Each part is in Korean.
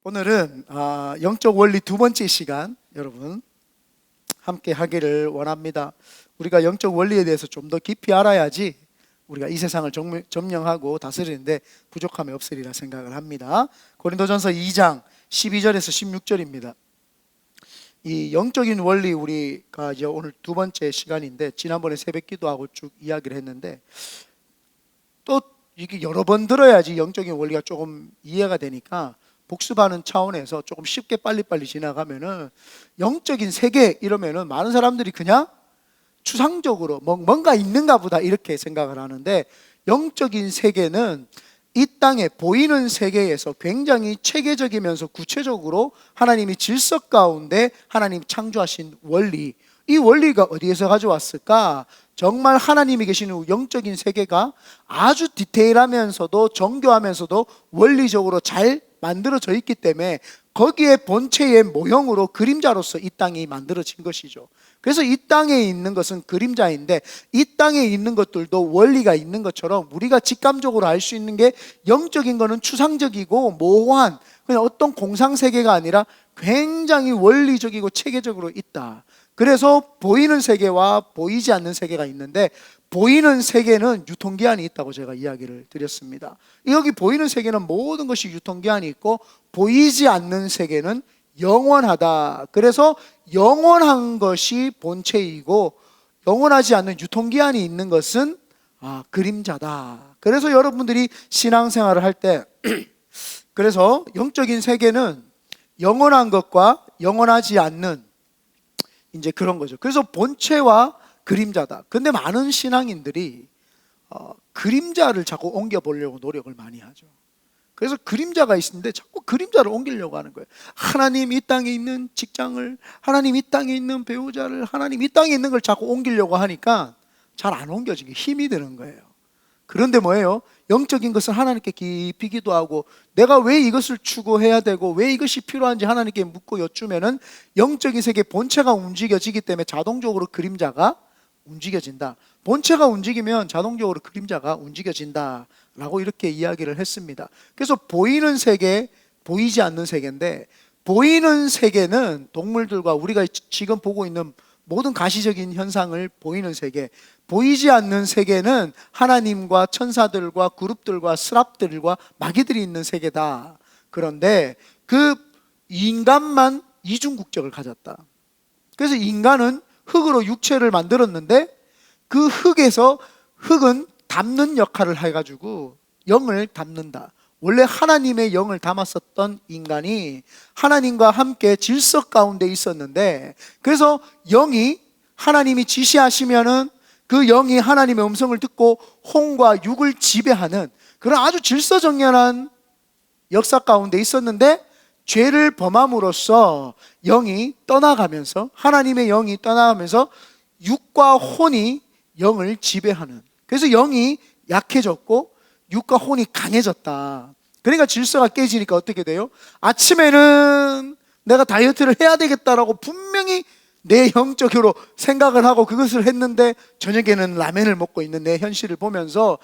오늘은 영적 원리 두 번째 시간 여러분 함께 하기를 원합니다. 우리가 영적 원리에 대해서 좀 더 깊이 알아야지 우리가 이 세상을 점령하고 다스리는데 부족함이 없으리라 생각을 합니다. 고린도전서 2장 12절에서 16절입니다. 이 영적인 원리 우리가 이제 오늘 두 번째 시간인데 지난번에 새벽 기도하고 쭉 이야기를 했는데 또 이게 여러 번 들어야지 영적인 원리가 조금 이해가 되니까 복습하는 차원에서 조금 쉽게 빨리빨리 지나가면은 영적인 세계 이러면은 많은 사람들이 그냥 추상적으로 뭔가 있는가 보다 이렇게 생각을 하는데, 영적인 세계는 이 땅에 보이는 세계에서 굉장히 체계적이면서 구체적으로 하나님이 질서 가운데 하나님 창조하신 원리, 이 원리가 어디에서 가져왔을까? 정말 하나님이 계시는 영적인 세계가 아주 디테일하면서도 정교하면서도 원리적으로 잘 만들어져 있기 때문에 거기에 본체의 모형으로 그림자로서 이 땅이 만들어진 것이죠. 그래서 이 땅에 있는 것은 그림자인데 이 땅에 있는 것들도 원리가 있는 것처럼 우리가 직감적으로 알 수 있는 게 영적인 거는 추상적이고 모호한 그냥 어떤 공상세계가 아니라 굉장히 원리적이고 체계적으로 있다. 그래서 보이는 세계와 보이지 않는 세계가 있는데 보이는 세계는 유통기한이 있다고 제가 이야기를 드렸습니다. 여기 보이는 세계는 모든 것이 유통기한이 있고 보이지 않는 세계는 영원하다. 그래서 영원한 것이 본체이고 영원하지 않는 유통기한이 있는 것은 그림자다. 그래서 여러분들이 신앙생활을 할 때 그래서 영적인 세계는 영원한 것과 영원하지 않는 이제 그런 거죠. 그래서 본체와 그림자다. 근데 많은 신앙인들이 그림자를 자꾸 옮겨 보려고 노력을 많이 하죠. 그래서 그림자가 있는데 자꾸 그림자를 옮기려고 하는 거예요. 하나님 이 땅에 있는 직장을, 하나님 이 땅에 있는 배우자를, 하나님 이 땅에 있는 걸 자꾸 옮기려고 하니까 잘 안 옮겨지게 힘이 드는 거예요. 그런데 뭐예요? 영적인 것은 하나님께 깊이 기도하고 내가 왜 이것을 추구해야 되고 왜 이것이 필요한지 하나님께 묻고 여쭈면은 영적인 세계 본체가 움직여지기 때문에 자동적으로 그림자가 움직여진다. 본체가 움직이면 자동적으로 그림자가 움직여진다 라고 이렇게 이야기를 했습니다. 그래서 보이는 세계, 보이지 않는 세계인데 보이는 세계는 동물들과 우리가 지금 보고 있는 모든 가시적인 현상을 보이는 세계, 보이지 않는 세계는 하나님과 천사들과 그룹들과 스랍들과 마귀들이 있는 세계다. 그런데 그 인간만 이중국적을 가졌다. 그래서 인간은 흙으로 육체를 만들었는데 그 흙에서 흙은 담는 역할을 해가지고 영을 담는다. 원래 하나님의 영을 담았었던 인간이 하나님과 함께 질서 가운데 있었는데 그래서 영이 하나님이 지시하시면은 그 영이 하나님의 음성을 듣고 혼과 육을 지배하는 그런 아주 질서정연한 역사 가운데 있었는데 죄를 범함으로써 영이 떠나가면서 하나님의 영이 떠나가면서 육과 혼이 영을 지배하는, 그래서 영이 약해졌고 육과 혼이 강해졌다. 그러니까 질서가 깨지니까 어떻게 돼요? 아침에는 내가 다이어트를 해야 되겠다라고 분명히 내 영적으로 생각을 하고 그것을 했는데 저녁에는 라면을 먹고 있는 내 현실을 보면서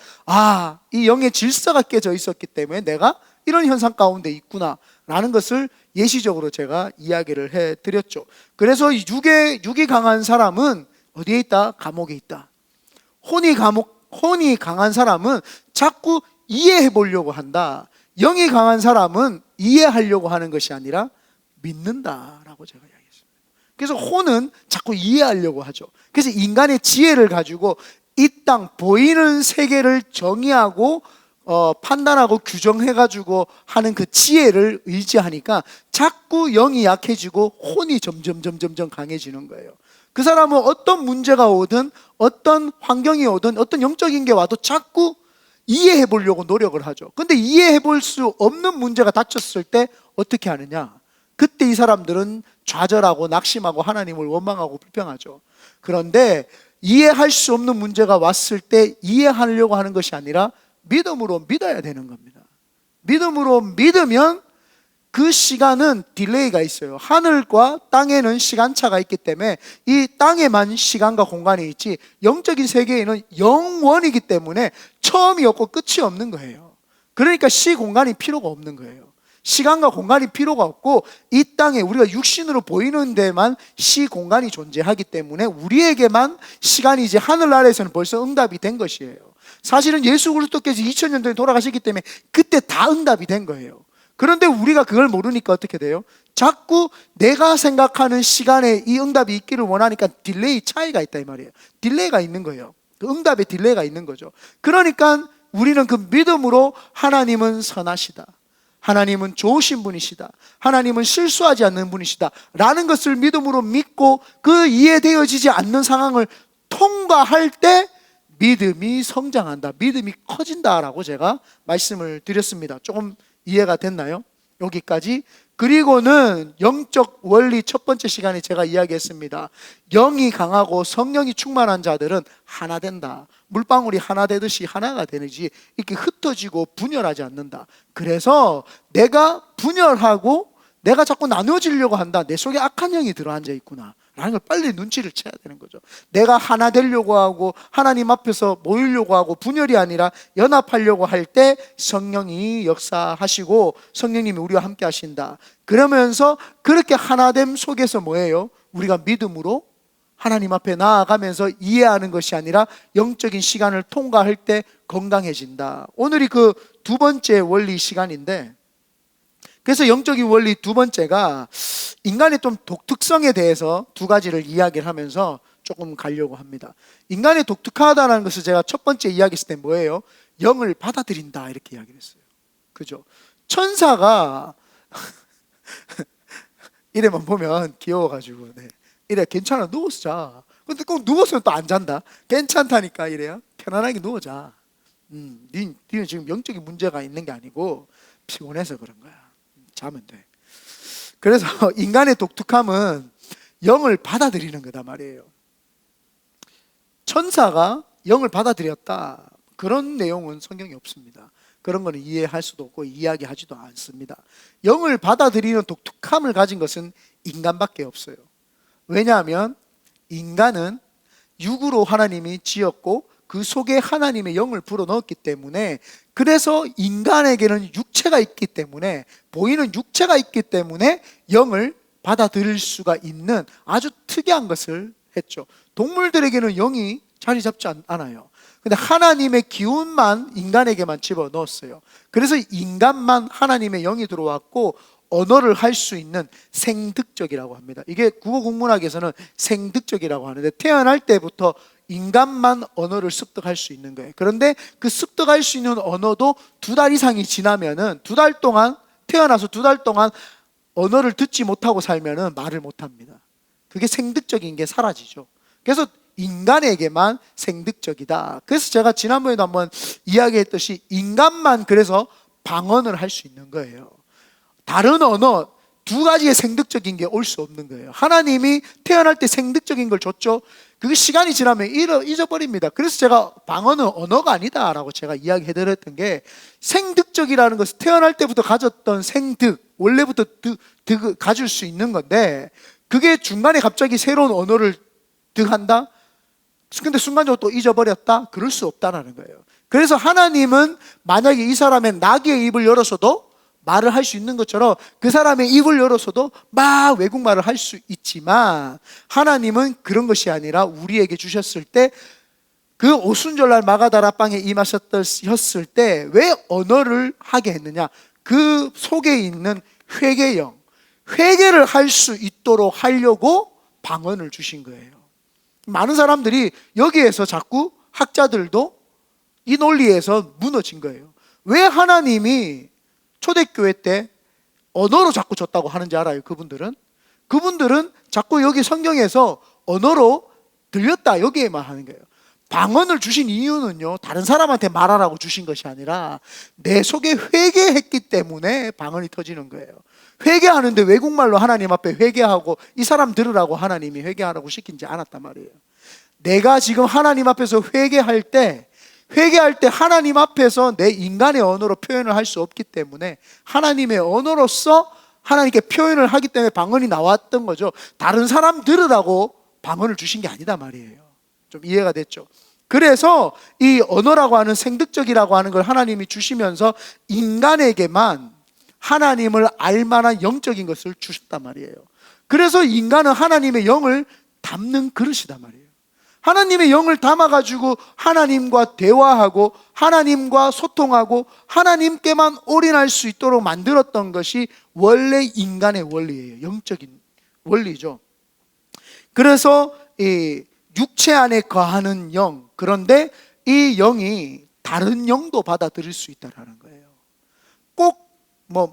이 영의 질서가 깨져 있었기 때문에 내가 이런 현상 가운데 있구나 라는 것을 예시적으로 제가 이야기를 해드렸죠. 그래서 육이 강한 사람은 어디에 있다? 감옥에 있다. 혼이 강한 사람은 자꾸 이해해 보려고 한다. 영이 강한 사람은 이해하려고 하는 것이 아니라 믿는다라고 제가 이야기했습니다. 그래서 혼은 자꾸 이해하려고 하죠. 그래서 인간의 지혜를 가지고 이 땅 보이는 세계를 정의하고 판단하고 규정해가지고 하는 그 지혜를 의지하니까 자꾸 영이 약해지고 혼이 점점 강해지는 거예요. 그 사람은 어떤 문제가 오든 어떤 환경이 오든 어떤 영적인 게 와도 자꾸 이해해 보려고 노력을 하죠. 근데 이해해 볼 수 없는 문제가 닥쳤을 때 어떻게 하느냐? 그때 이 사람들은 좌절하고 낙심하고 하나님을 원망하고 불평하죠. 그런데 이해할 수 없는 문제가 왔을 때 이해하려고 하는 것이 아니라 믿음으로 믿어야 되는 겁니다. 믿음으로 믿으면 그 시간은 딜레이가 있어요. 하늘과 땅에는 시간차가 있기 때문에 이 땅에만 시간과 공간이 있지 영적인 세계에는 영원이기 때문에 처음이 없고 끝이 없는 거예요. 그러니까 시공간이 필요가 없는 거예요. 시간과 공간이 필요가 없고 이 땅에 우리가 육신으로 보이는 데만 시공간이 존재하기 때문에 우리에게만 시간이 이제 하늘나라에서는 벌써 응답이 된 것이에요. 사실은 예수 그리스도께서 2000년 전에 돌아가셨기 때문에 그때 다 응답이 된 거예요. 그런데 우리가 그걸 모르니까 어떻게 돼요? 자꾸 내가 생각하는 시간에 이 응답이 있기를 원하니까 딜레이 차이가 있다 이 말이에요. 딜레이가 있는 거예요. 그 응답에 딜레이가 있는 거죠. 그러니까 우리는 그 믿음으로 하나님은 선하시다, 하나님은 좋으신 분이시다, 하나님은 실수하지 않는 분이시다 라는 것을 믿음으로 믿고 그 이해되어지지 않는 상황을 통과할 때 믿음이 성장한다, 믿음이 커진다라고 제가 말씀을 드렸습니다. 조금 이해가 됐나요? 여기까지. 그리고는 영적 원리 첫 번째 시간에 제가 이야기했습니다. 영이 강하고 성령이 충만한 자들은 하나 된다. 물방울이 하나 되듯이 하나가 되는지 이렇게 흩어지고 분열하지 않는다. 그래서 내가 분열하고 내가 자꾸 나누어지려고 한다, 내 속에 악한 영이 들어앉아 있구나 라는 걸 빨리 눈치를 채야 되는 거죠. 내가 하나 되려고 하고 하나님 앞에서 모이려고 하고 분열이 아니라 연합하려고 할 때 성령이 역사하시고 성령님이 우리와 함께 하신다. 그러면서 그렇게 하나됨 속에서 뭐예요? 우리가 믿음으로 하나님 앞에 나아가면서 이해하는 것이 아니라 영적인 시간을 통과할 때 건강해진다. 오늘이 그 두 번째 원리 시간인데, 그래서 영적인 원리 두 번째가 인간의 좀 독특성에 대해서 두 가지를 이야기를 하면서 조금 가려고 합니다. 인간의 독특하다는 것을 제가 첫 번째 이야기했을 때 뭐예요? 영을 받아들인다 이렇게 이야기를 했어요. 그죠? 천사가 이래만 보면 귀여워가지고 이래 괜찮아 누워서 자. 근데 꼭 누워서는 또 안 잔다. 괜찮다니까 이래요. 편안하게 누워자. 니는 지금 영적인 문제가 있는 게 아니고 피곤해서 그런 거야. 자면 돼. 그래서 인간의 독특함은 영을 받아들이는 거다 말이에요. 천사가 영을 받아들였다, 그런 내용은 성경에 없습니다. 그런 거는 이해할 수도 없고 이야기하지도 않습니다. 영을 받아들이는 독특함을 가진 것은 인간밖에 없어요. 왜냐하면 인간은 육으로 하나님이 지었고 그 속에 하나님의 영을 불어넣었기 때문에, 그래서 인간에게는 육체가 있기 때문에, 보이는 육체가 있기 때문에 영을 받아들일 수가 있는 아주 특이한 것을 했죠. 동물들에게는 영이 자리 잡지 않아요. 근데 하나님의 기운만 인간에게만 집어넣었어요. 그래서 인간만 하나님의 영이 들어왔고 언어를 할 수 있는 생득적이라고 합니다. 이게 국어 국문학에서는 생득적이라고 하는데, 태어날 때부터 인간만 언어를 습득할 수 있는 거예요. 그런데 그 습득할 수 있는 언어도 2달 이상이 지나면은, 2달 동안 태어나서 2달 동안 언어를 듣지 못하고 살면은 말을 못합니다. 그게 생득적인 게 사라지죠. 그래서 인간에게만 생득적이다. 그래서 제가 지난번에도 한번 이야기했듯이 인간만 그래서 방언을 할 수 있는 거예요. 다른 언어 2가지의 생득적인 게 올 수 없는 거예요. 하나님이 태어날 때 생득적인 걸 줬죠. 그게 시간이 지나면 잊어버립니다. 그래서 제가 방언은 언어가 아니다라고 제가 이야기해드렸던 게, 생득적이라는 것은 태어날 때부터 가졌던 생득, 원래부터 득을 가질 수 있는 건데, 그게 중간에 갑자기 새로운 언어를 득한다? 근데 순간적으로 또 잊어버렸다? 그럴 수 없다는 거예요. 그래서 하나님은 만약에 이 사람의 나귀의 입을 열어서도 말을 할 수 있는 것처럼 그 사람의 입을 열어서도 막 외국말을 할 수 있지만, 하나님은 그런 것이 아니라 우리에게 주셨을 때, 그 오순절날 마가다라방에 임하셨을 때 왜 언어를 하게 했느냐? 그 속에 있는 회개영, 회개를 할 수 있도록 하려고 방언을 주신 거예요. 많은 사람들이 여기에서 자꾸, 학자들도 이 논리에서 무너진 거예요. 왜 하나님이 초대교회 때 언어로 자꾸 줬다고 하는지 알아요? 그분들은 자꾸 여기 성경에서 언어로 들렸다 여기에만 하는 거예요. 방언을 주신 이유는요, 다른 사람한테 말하라고 주신 것이 아니라 내 속에 회개했기 때문에 방언이 터지는 거예요. 회개하는데 외국말로 하나님 앞에 회개하고 이 사람 들으라고 하나님이 회개하라고 시킨지 않았단 말이에요. 내가 지금 하나님 앞에서 회개할 때 하나님 앞에서 내 인간의 언어로 표현을 할 수 없기 때문에 하나님의 언어로서 하나님께 표현을 하기 때문에 방언이 나왔던 거죠. 다른 사람 들으라고 방언을 주신 게 아니다 말이에요. 좀 이해가 됐죠? 그래서 이 언어라고 하는, 생득적이라고 하는 걸 하나님이 주시면서 인간에게만 하나님을 알만한 영적인 것을 주셨단 말이에요. 그래서 인간은 하나님의 영을 담는 그릇이단 말이에요. 하나님의 영을 담아가지고 하나님과 대화하고 하나님과 소통하고 하나님께만 올인할 수 있도록 만들었던 것이 원래 인간의 원리예요. 영적인 원리죠. 그래서 이 육체 안에 거하는 영, 그런데 이 영이 다른 영도 받아들일 수 있다는 거예요. 꼭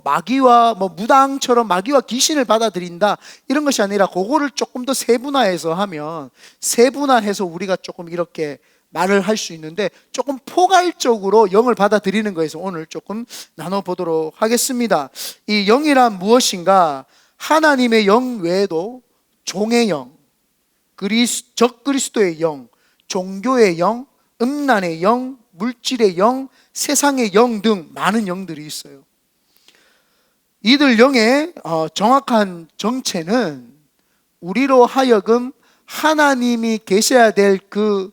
마귀와 무당처럼 마귀와 귀신을 받아들인다 이런 것이 아니라 그거를 조금 더 세분화해서 하면, 세분화해서 우리가 조금 이렇게 말을 할 수 있는데, 조금 포괄적으로 영을 받아들이는 거에서 오늘 조금 나눠보도록 하겠습니다. 이 영이란 무엇인가? 하나님의 영 외에도 종의 영, 적그리스도의 영, 종교의 영, 음란의 영, 물질의 영, 세상의 영 등 많은 영들이 있어요. 이들 영의 정확한 정체는 우리로 하여금 하나님이 계셔야 될 그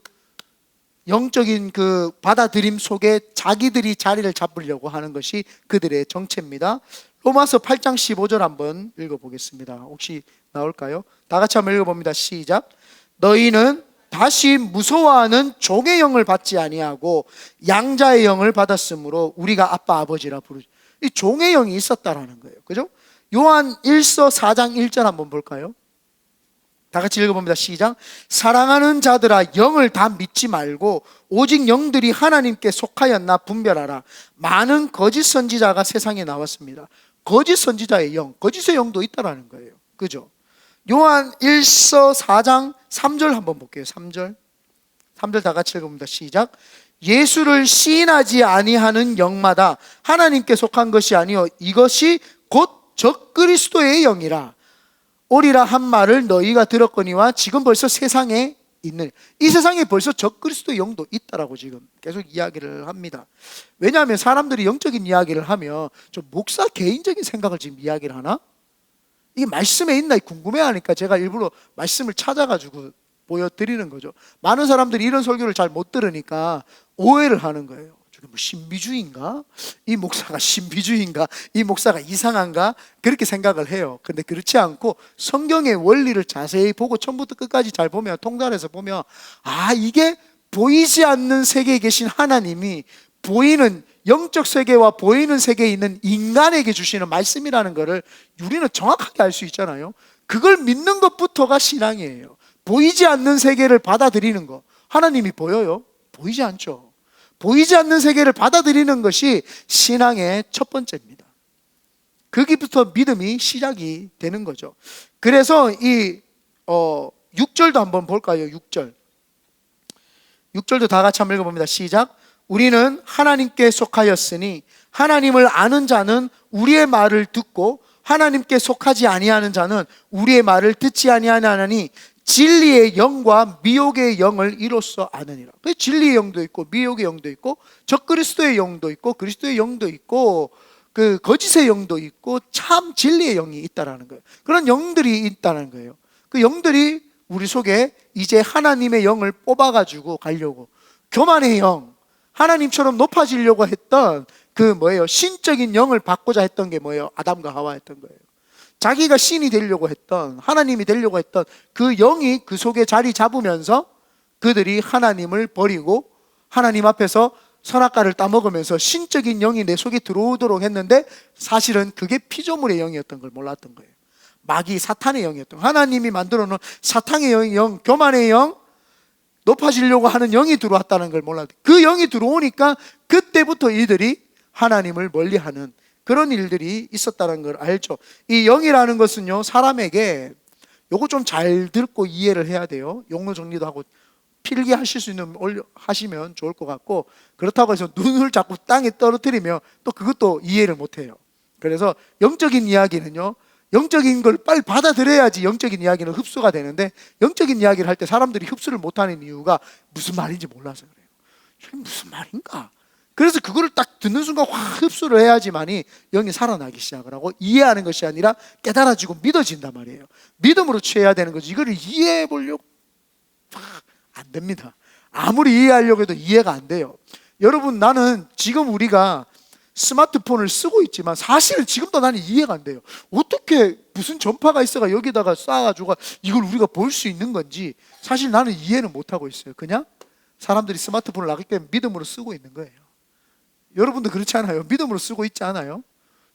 영적인 그 받아들임 속에 자기들이 자리를 잡으려고 하는 것이 그들의 정체입니다. 로마서 8장 15절 한번 읽어보겠습니다. 혹시 나올까요? 다 같이 한번 읽어봅니다. 시작. 너희는 다시 무서워하는 종의 영을 받지 아니하고 양자의 영을 받았으므로 우리가 아빠 아버지라 부르죠. 이 종의 영이 있었다라는 거예요. 그죠? 요한 1서 4장 1절 한번 볼까요? 다 같이 읽어봅니다. 시작. 사랑하는 자들아, 영을 다 믿지 말고 오직 영들이 하나님께 속하였나 분별하라. 많은 거짓 선지자가 세상에 나왔습니다. 거짓 선지자의 영, 거짓의 영도 있다라는 거예요. 그죠? 요한 1서 4장 3절 한번 볼게요. 3절 다 같이 읽어봅니다. 시작. 예수를 시인하지 아니하는 영마다 하나님께 속한 것이 아니요 이것이 곧 적그리스도의 영이라 오리라 한 말을 너희가 들었거니와 지금 벌써 세상에 있는, 이 세상에 벌써 적그리스도의 영도 있다라고 지금 계속 이야기를 합니다. 왜냐하면 사람들이 영적인 이야기를 하면 좀 목사 개인적인 생각을 지금 이야기를 하나? 이게 말씀에 있나 궁금해하니까 제가 일부러 말씀을 찾아가지고 보여드리는 거죠. 많은 사람들이 이런 설교를 잘 못 들으니까 오해를 하는 거예요. 저게 뭐 신비주의인가? 이 목사가 신비주의인가? 이 목사가 이상한가? 그렇게 생각을 해요. 근데 그렇지 않고 성경의 원리를 자세히 보고 처음부터 끝까지 잘 보면, 통달해서 보면, 이게 보이지 않는 세계에 계신 하나님이 보이는 영적 세계와 보이는 세계에 있는 인간에게 주시는 말씀이라는 것을 우리는 정확하게 알 수 있잖아요. 그걸 믿는 것부터가 신앙이에요. 보이지 않는 세계를 받아들이는 것. 하나님이 보여요? 보이지 않죠. 보이지 않는 세계를 받아들이는 것이 신앙의 첫 번째입니다. 거기부터 믿음이 시작이 되는 거죠. 그래서 이 6절도 한번 볼까요? 6절도 다 같이 한번 읽어봅니다. 시작. 우리는 하나님께 속하였으니 하나님을 아는 자는 우리의 말을 듣고 하나님께 속하지 아니하는 자는 우리의 말을 듣지 아니하나니 진리의 영과 미혹의 영을 이로써 아느니라. 진리의 영도 있고 미혹의 영도 있고 적그리스도의 영도 있고 그리스도의 영도 있고 그 거짓의 영도 있고 참 진리의 영이 있다라는 거예요. 그런 영들이 있다는 거예요. 그 영들이 우리 속에 이제 하나님의 영을 뽑아가지고 가려고, 교만의 영, 하나님처럼 높아지려고 했던 신적인 영을 받고자 했던 게 뭐예요? 아담과 하와였던 거예요. 자기가 신이 되려고 했던, 하나님이 되려고 했던 그 영이 그 속에 자리 잡으면서 그들이 하나님을 버리고 하나님 앞에서 선악과를 따먹으면서 신적인 영이 내 속에 들어오도록 했는데, 사실은 그게 피조물의 영이었던 걸 몰랐던 거예요. 마귀, 사탄의 영이었던, 하나님이 만들어 놓은 사탄의 영, 교만의 영, 높아지려고 하는 영이 들어왔다는 걸 몰랐던, 그 영이 들어오니까 그때부터 이들이 하나님을 멀리하는 그런 일들이 있었다는 걸 알죠. 이 영이라는 것은요, 사람에게 요거 좀 잘 듣고 이해를 해야 돼요. 용어 정리도 하고 필기하실 수 있는 하시면 좋을 것 같고, 그렇다고 해서 눈을 자꾸 땅에 떨어뜨리면 또 그것도 이해를 못해요. 그래서 영적인 이야기는요, 영적인 걸 빨리 받아들여야지 영적인 이야기는 흡수가 되는데, 영적인 이야기를 할 때 사람들이 흡수를 못하는 이유가 무슨 말인지 몰라서 그래요. 이게 무슨 말인가? 그래서 그거를 딱 듣는 순간 확 흡수를 해야지만이 영이 살아나기 시작을 하고, 이해하는 것이 아니라 깨달아지고 믿어진단 말이에요. 믿음으로 취해야 되는 거지, 이거를 이해해 보려고 안 됩니다. 아무리 이해하려고 해도 이해가 안 돼요. 여러분, 나는 지금 우리가 스마트폰을 쓰고 있지만 사실은 지금도 나는 이해가 안 돼요. 어떻게 무슨 전파가 있어가 여기다가 쏴가지고 이걸 우리가 볼 수 있는 건지 사실 나는 이해는 못하고 있어요. 그냥 사람들이 스마트폰을 나기 때문에 믿음으로 쓰고 있는 거예요. 여러분도 그렇지 않아요? 믿음으로 쓰고 있지 않아요?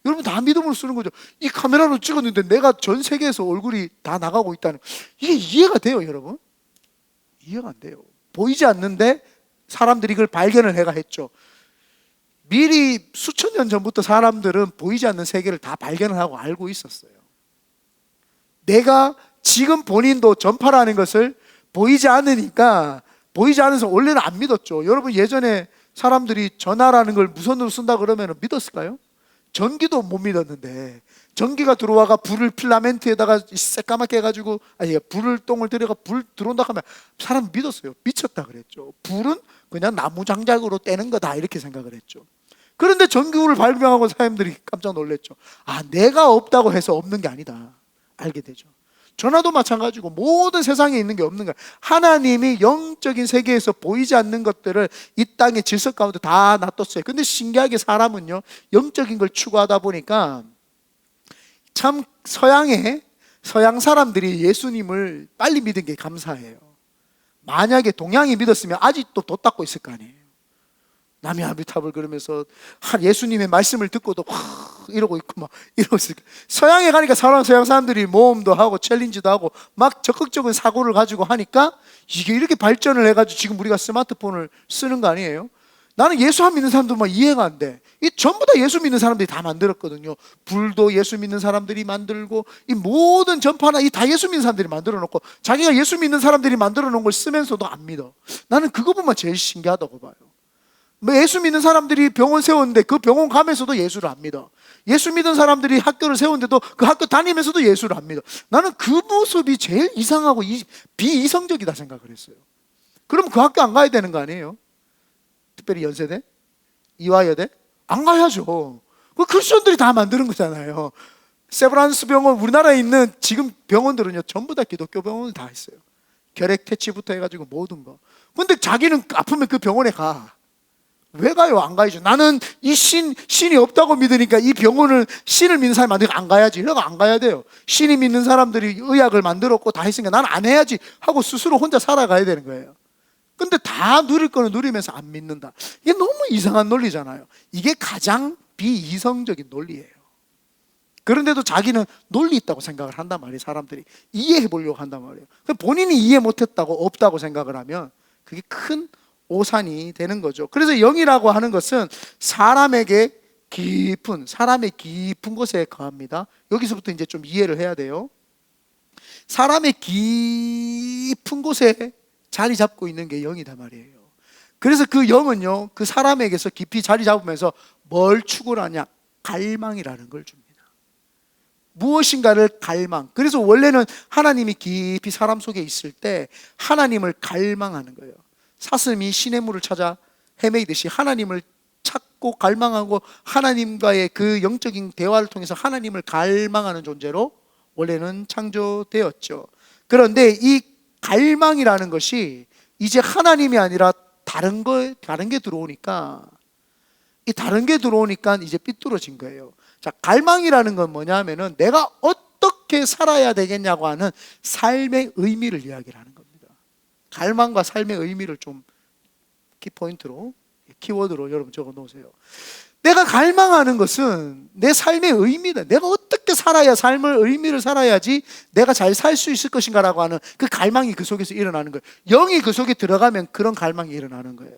여러분 다 믿음으로 쓰는 거죠. 이 카메라로 찍었는데 내가 전 세계에서 얼굴이 다 나가고 있다는, 이게 이해가 돼요, 여러분? 이해가 안 돼요. 보이지 않는데 사람들이 이걸 발견을 해가 했죠. 미리 수천 년 전부터 사람들은 보이지 않는 세계를 다 발견을 하고 알고 있었어요. 내가 지금 본인도 전파라는 것을 보이지 않으니까, 보이지 않아서 원래는 안 믿었죠. 여러분 예전에 사람들이 전화라는 걸 무선으로 쓴다 그러면 믿었을까요? 전기도 못 믿었는데 전기가 들어와가 불을 필라멘트에다가 새까맣게 해가지고 불을 똥을 들여가 불 들어온다 하면 사람 믿었어요. 미쳤다 그랬죠. 불은 그냥 나무 장작으로 떼는 거다 이렇게 생각을 했죠. 그런데 전기구를 발명하고 사람들이 깜짝 놀랐죠. 내가 없다고 해서 없는 게 아니다 알게 되죠. 전화도 마찬가지고 모든 세상에 있는 게 없는 거야. 하나님이 영적인 세계에서 보이지 않는 것들을 이 땅의 질서 가운데 다 놔뒀어요. 근데 신기하게 사람은요, 영적인 걸 추구하다 보니까 참 서양 사람들이 예수님을 빨리 믿은 게 감사해요. 만약에 동양이 믿었으면 아직도 도 닦고 있을 거 아니에요. 남이 아미타불 그러면서 예수님의 말씀을 듣고도 이러고 있고 막 이러고 있을 거예요. 서양에 가니까 서양 사람들이 모험도 하고 챌린지도 하고 막 적극적인 사고를 가지고 하니까 이게 이렇게 발전을 해가지고 지금 우리가 스마트폰을 쓰는 거 아니에요? 나는 예수 안 믿는 사람들 막 이해가 안 돼. 이 전부 다 예수 믿는 사람들이 다 만들었거든요. 불도 예수 믿는 사람들이 만들고 이 모든 전파나 이 다 예수 믿는 사람들이 만들어 놓고 자기가 예수 믿는 사람들이 만들어 놓은 걸 쓰면서도 안 믿어. 나는 그거 보면 제일 신기하다고 봐요. 예수 믿는 사람들이 병원 세웠는데 그 병원 가면서도 예수를 안 믿어. 예수 믿는 사람들이 학교를 세웠는데도 그 학교 다니면서도 예수를 안 믿어. 나는 그 모습이 제일 이상하고 비이성적이다 생각을 했어요. 그럼 그 학교 안 가야 되는 거 아니에요? 특별히 연세대? 이화여대? 안 가야죠. 그 크리스천들이 다 만드는 거잖아요. 세브란스 병원, 우리나라에 있는 지금 병원들은요 전부 다 기독교 병원을 다 했어요. 결핵 퇴치부터 해가지고 모든 거. 근데 자기는 아프면 그 병원에 가. 왜 가요? 안 가야죠. 나는 이 신이 없다고 믿으니까 이 병원을 신을 믿는 사람이 만드니까 안 가야지. 내가 안 가야 돼요. 신이 믿는 사람들이 의학을 만들었고 다 했으니까 나는 안 해야지 하고 스스로 혼자 살아가야 되는 거예요. 근데 다 누릴 거는 누리면서 안 믿는다. 이게 너무 이상한 논리잖아요. 이게 가장 비이성적인 논리예요. 그런데도 자기는 논리 있다고 생각을 한단 말이에요. 사람들이 이해해 보려고 한단 말이에요. 본인이 이해 못했다고 없다고 생각을 하면 그게 큰 오산이 되는 거죠. 그래서 영이라고 하는 것은 사람의 깊은 곳에 거합니다. 여기서부터 이제 좀 이해를 해야 돼요. 사람의 깊은 곳에 자리 잡고 있는 게 영이다 말이에요. 그래서 그 영은요, 그 사람에게서 깊이 자리 잡으면서 뭘 추구하냐? 갈망이라는 걸 줍니다. 무엇인가를 갈망. 그래서 원래는 하나님이 깊이 사람 속에 있을 때 하나님을 갈망하는 거예요. 사슴이 시냇물을 찾아 헤매이듯이 하나님을 찾고 갈망하고 하나님과의 그 영적인 대화를 통해서 하나님을 갈망하는 존재로 원래는 창조되었죠. 그런데 이 갈망이라는 것이 이제 하나님이 아니라 다른 게 들어오니까 이제 삐뚤어진 거예요. 자, 갈망이라는 건 뭐냐면은 내가 어떻게 살아야 되겠냐고 하는 삶의 의미를 이야기를 하는 겁니다. 갈망과 삶의 의미를 좀 키포인트로, 키워드로 여러분 적어 놓으세요. 내가 갈망하는 것은 내 삶의 의미다. 내가 어떻게 살아야 삶의 의미를 살아야지 내가 잘 살 수 있을 것인가라고 하는 그 갈망이 그 속에서 일어나는 거예요. 영이 그 속에 들어가면 그런 갈망이 일어나는 거예요.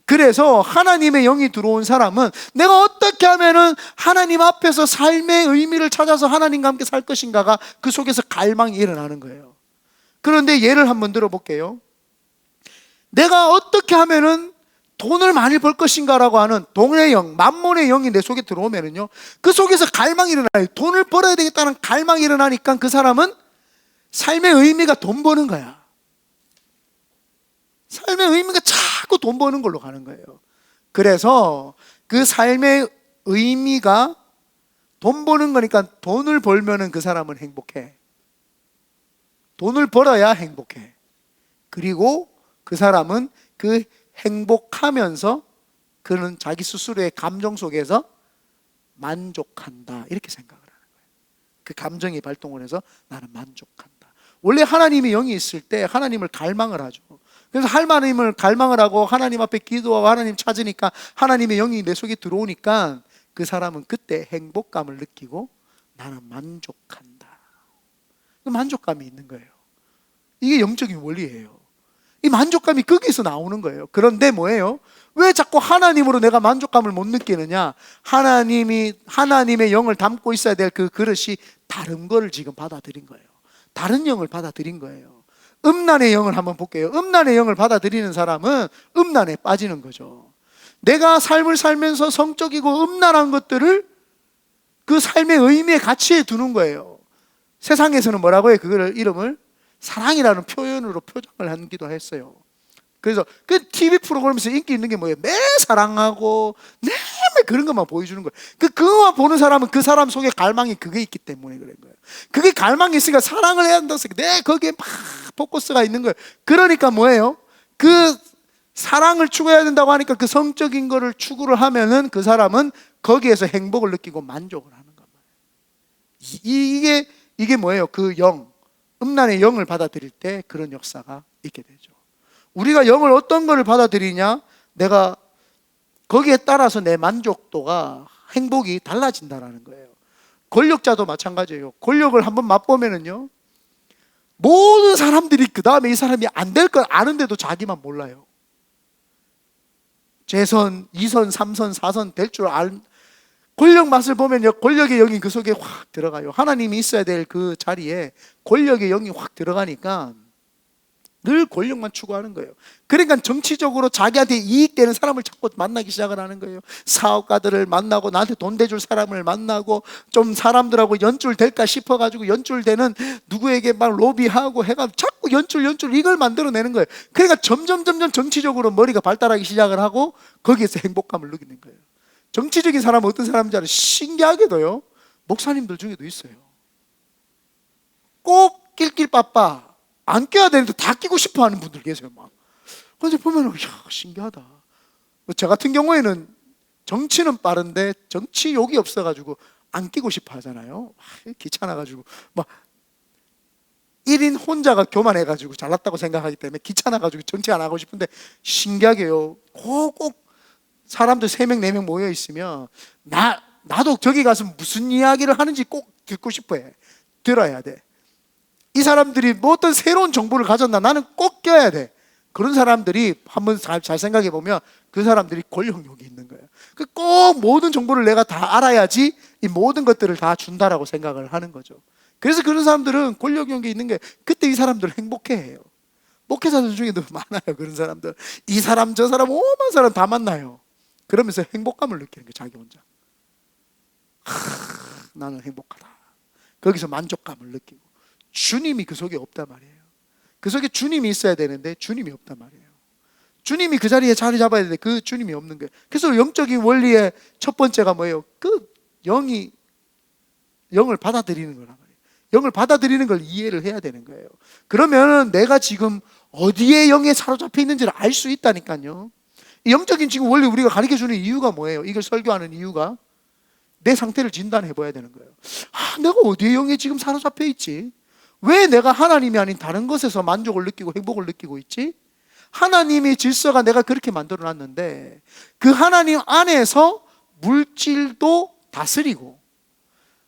그래서 하나님의 영이 들어온 사람은 내가 어떻게 하면은 하나님 앞에서 삶의 의미를 찾아서 하나님과 함께 살 것인가가 그 속에서 갈망이 일어나는 거예요. 그런데 예를 한번 들어볼게요. 내가 어떻게 하면은 돈을 많이 벌 것인가라고 하는 돈의 영, 만몬의 영이 내 속에 들어오면은요, 그 속에서 갈망이 일어나요. 돈을 벌어야 되겠다는 갈망이 일어나니까 그 사람은 삶의 의미가 돈 버는 거야. 삶의 의미가 자꾸 돈 버는 걸로 가는 거예요. 그래서 그 삶의 의미가 돈 버는 거니까 돈을 벌면은 그 사람은 행복해. 돈을 벌어야 행복해. 그리고 그 사람은 그 행복하면서 그는 자기 스스로의 감정 속에서 만족한다 이렇게 생각을 하는 거예요. 그 감정이 발동을 해서 나는 만족한다. 원래 하나님의 영이 있을 때 하나님을 갈망을 하죠. 그래서 하나님을 갈망을 하고 하나님 앞에 기도하고 하나님 찾으니까 하나님의 영이 내 속에 들어오니까 그 사람은 그때 행복감을 느끼고 나는 만족한다. 그 만족감이 있는 거예요. 이게 영적인 원리예요. 이 만족감이 거기서 나오는 거예요. 그런데 뭐예요? 왜 자꾸 하나님으로 내가 만족감을 못 느끼느냐? 하나님의 영을 담고 있어야 될 그 그릇이 다른 거를 지금 받아들인 거예요. 다른 영을 받아들인 거예요. 음란의 영을 한번 볼게요. 음란의 영을 받아들이는 사람은 음란에 빠지는 거죠. 내가 삶을 살면서 성적이고 음란한 것들을 그 삶의 의미의 가치에 두는 거예요. 세상에서는 뭐라고 해요? 그거를 이름을 사랑이라는 표현으로 표장을 하기도 했어요. 그래서 그 TV 프로그램에서 인기 있는 게 뭐예요? 매 사랑하고 매일 그런 것만 보여주는 거예요. 그거만 보는 사람은 그 사람 속에 갈망이 그게 있기 때문에 그런 거예요. 그게 갈망이 있으니까 사랑을 해야 한다고 해서 내 거기에 막 포커스가 있는 거예요. 그러니까 뭐예요? 그 사랑을 추구해야 된다고 하니까 그 성적인 거를 추구를 하면은 그 사람은 거기에서 행복을 느끼고 만족을 하는 거예요. 이게 뭐예요? 그 영, 음란의 영을 받아들일 때 그런 역사가 있게 되죠. 우리가 영을 어떤 거를 받아들이냐? 내가 거기에 따라서 내 만족도가 행복이 달라진다라는 거예요. 권력자도 마찬가지예요. 권력을 한번 맛보면은요, 모든 사람들이 그 다음에 이 사람이 안 될 걸 아는데도 자기만 몰라요. 재선, 2선, 3선, 4선 될 줄 권력 맛을 보면요, 권력의 영이 그 속에 확 들어가요. 하나님이 있어야 될 그 자리에 권력의 영이 확 들어가니까 늘 권력만 추구하는 거예요. 그러니까 정치적으로 자기한테 이익되는 사람을 자꾸 만나기 시작을 하는 거예요. 사업가들을 만나고 나한테 돈 대줄 사람을 만나고 좀 사람들하고 연줄될까 싶어가지고 연줄되는 누구에게 막 로비하고 해가지고 자꾸 연줄 이걸 만들어내는 거예요. 그러니까 점점 정치적으로 머리가 발달하기 시작을 하고 거기에서 행복감을 느끼는 거예요. 정치적인 사람은 어떤 사람인지 알아요? 신기하게도요, 목사님들 중에도 있어요. 꼭 낄낄빠빠 안 껴야 되는데 다 끼고 싶어 하는 분들 계세요. 막. 그런데 보면 신기하다. 저 같은 경우에는 정치는 빠른데 정치욕이 없어가지고 안 끼고 싶어 하잖아요. 귀찮아가지고 막 1인 혼자가 교만해가지고 잘났다고 생각하기 때문에 귀찮아가지고 정치 안 하고 싶은데 신기하게요, 꼭 사람들 3명 4명 모여 있으면 나도 저기 가서 무슨 이야기를 하는지 꼭 듣고 싶어 해. 들어야 돼. 이 사람들이 뭐 어떤 새로운 정보를 가졌나, 나는 꼭 껴야 돼. 그런 사람들이 한번 잘 생각해 보면 그 사람들이 권력욕이 있는 거예요. 꼭 모든 정보를 내가 다 알아야지 이 모든 것들을 다 준다라고 생각을 하는 거죠. 그래서 그런 사람들은 권력욕이 있는 게, 그때 이 사람들을 행복해해요. 목회자들 중에도 많아요. 그런 사람들, 이 사람 저 사람 오만 사람 다 만나요. 그러면서 행복감을 느끼는 거예요. 자기 혼자 나는 행복하다. 거기서 만족감을 느끼고, 주님이 그 속에 없단 말이에요. 그 속에 주님이 있어야 되는데 주님이 없단 말이에요. 주님이 그 자리에 자리 잡아야 되는데 그 주님이 없는 거예요. 그래서 영적인 원리의 첫 번째가 뭐예요? 그 영을 받아들이는 거란 말이에요. 영을 받아들이는 걸 이해를 해야 되는 거예요. 그러면 내가 지금 어디에 영에 사로잡혀 있는지를 알 수 있다니까요. 영적인 지금 원리 우리가 가르쳐주는 이유가 뭐예요? 이걸 설교하는 이유가 내 상태를 진단해 봐야 되는 거예요. 내가 어디에 영에 지금 사로잡혀 있지? 왜 내가 하나님이 아닌 다른 것에서 만족을 느끼고 행복을 느끼고 있지? 하나님의 질서가 내가 그렇게 만들어 놨는데 그 하나님 안에서 물질도 다스리고,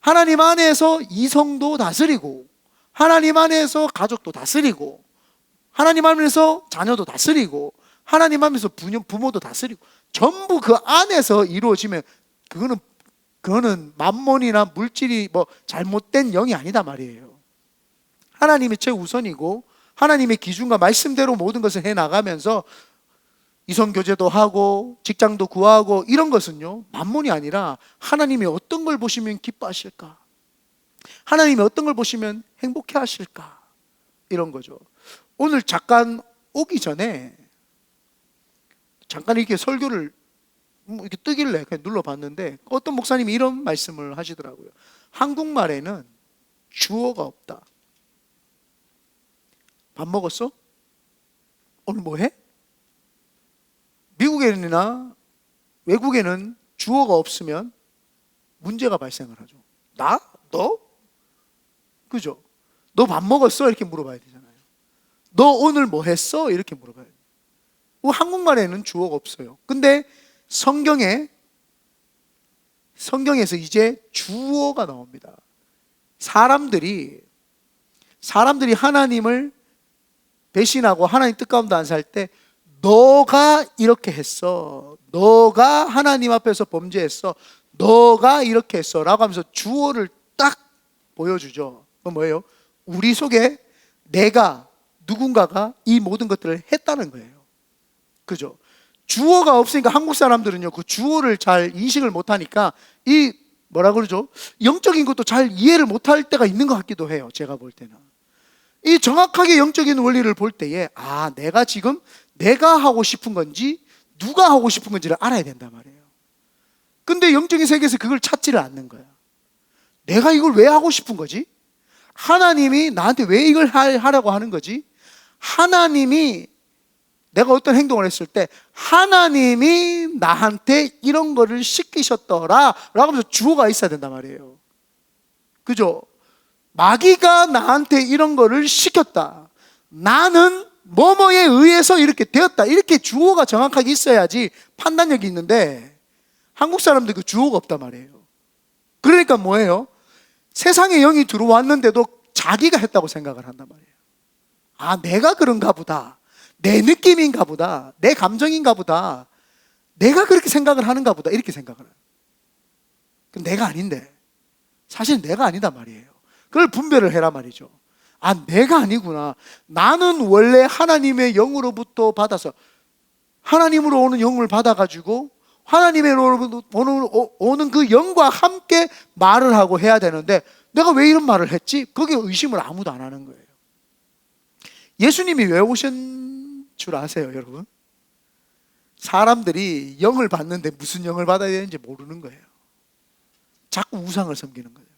하나님 안에서 이성도 다스리고, 하나님 안에서 가족도 다스리고, 하나님 안에서 자녀도 다스리고, 하나님 안에서 부모도 다스리고, 전부 그 안에서 이루어지면 그거는 만몬이나 물질이 뭐 잘못된 영이 아니다 말이에요. 하나님이 최우선이고 하나님의 기준과 말씀대로 모든 것을 해나가면서 이성교제도 하고 직장도 구하고 이런 것은요, 만몬이 아니라 하나님이 어떤 걸 보시면 기뻐하실까, 하나님이 어떤 걸 보시면 행복해 하실까, 이런 거죠. 오늘 잠깐 오기 전에 잠깐 이렇게 설교를 이렇게 뜨길래 그냥 눌러봤는데 어떤 목사님이 이런 말씀을 하시더라고요. 한국말에는 주어가 없다. 밥 먹었어? 오늘 뭐 해? 미국에나 외국에는 주어가 없으면 문제가 발생을 하죠. 나? 너? 그죠? 너 밥 먹었어? 이렇게 물어봐야 되잖아요. 너 오늘 뭐 했어? 이렇게 물어봐야 돼요. 한국말에는 주어가 없어요. 근데 성경에서 이제 주어가 나옵니다. 사람들이 하나님을 배신하고 하나님 뜻 가운데 안 살 때 너가 이렇게 했어, 너가 하나님 앞에서 범죄했어, 너가 이렇게 했어 라고 하면서 주어를 딱 보여주죠. 그건 뭐예요? 우리 속에 누군가가 이 모든 것들을 했다는 거예요. 그죠? 주어가 없으니까 한국 사람들은요, 그 주어를 잘 인식을 못하니까 이 뭐라 그러죠? 영적인 것도 잘 이해를 못할 때가 있는 것 같기도 해요. 제가 볼 때는 이 정확하게 영적인 원리를 볼 때에 내가 하고 싶은 건지 누가 하고 싶은 건지를 알아야 된단 말이에요. 근데 영적인 세계에서 그걸 찾지를 않는 거야. 내가 이걸 왜 하고 싶은 거지? 하나님이 나한테 왜 이걸 하라고 하는 거지? 하나님이 내가 어떤 행동을 했을 때 하나님이 나한테 이런 거를 시키셨더라 라고 하면서 주어가 있어야 된단 말이에요. 그죠? 마귀가 나한테 이런 거를 시켰다, 나는 뭐뭐에 의해서 이렇게 되었다, 이렇게 주어가 정확하게 있어야지 판단력이 있는데 한국 사람들 그 주어가 없단 말이에요. 그러니까 뭐예요? 세상에 영이 들어왔는데도 자기가 했다고 생각을 한단 말이에요. 내가 그런가 보다, 내 느낌인가 보다, 내 감정인가 보다, 내가 그렇게 생각을 하는가 보다, 이렇게 생각을 해요. 내가 아닌데 사실 내가 아니다 말이에요. 그걸 분별을 해라 말이죠. 내가 아니구나. 나는 원래 하나님의 영으로부터 받아서, 하나님으로 오는 영을 받아가지고 하나님으로부터 오는 그 영과 함께 말을 하고 해야 되는데 내가 왜 이런 말을 했지? 거기에 의심을 아무도 안 하는 거예요. 예수님이 왜 오신 줄 아세요, 여러분? 사람들이 영을 받는데 무슨 영을 받아야 되는지 모르는 거예요. 자꾸 우상을 섬기는 거예요.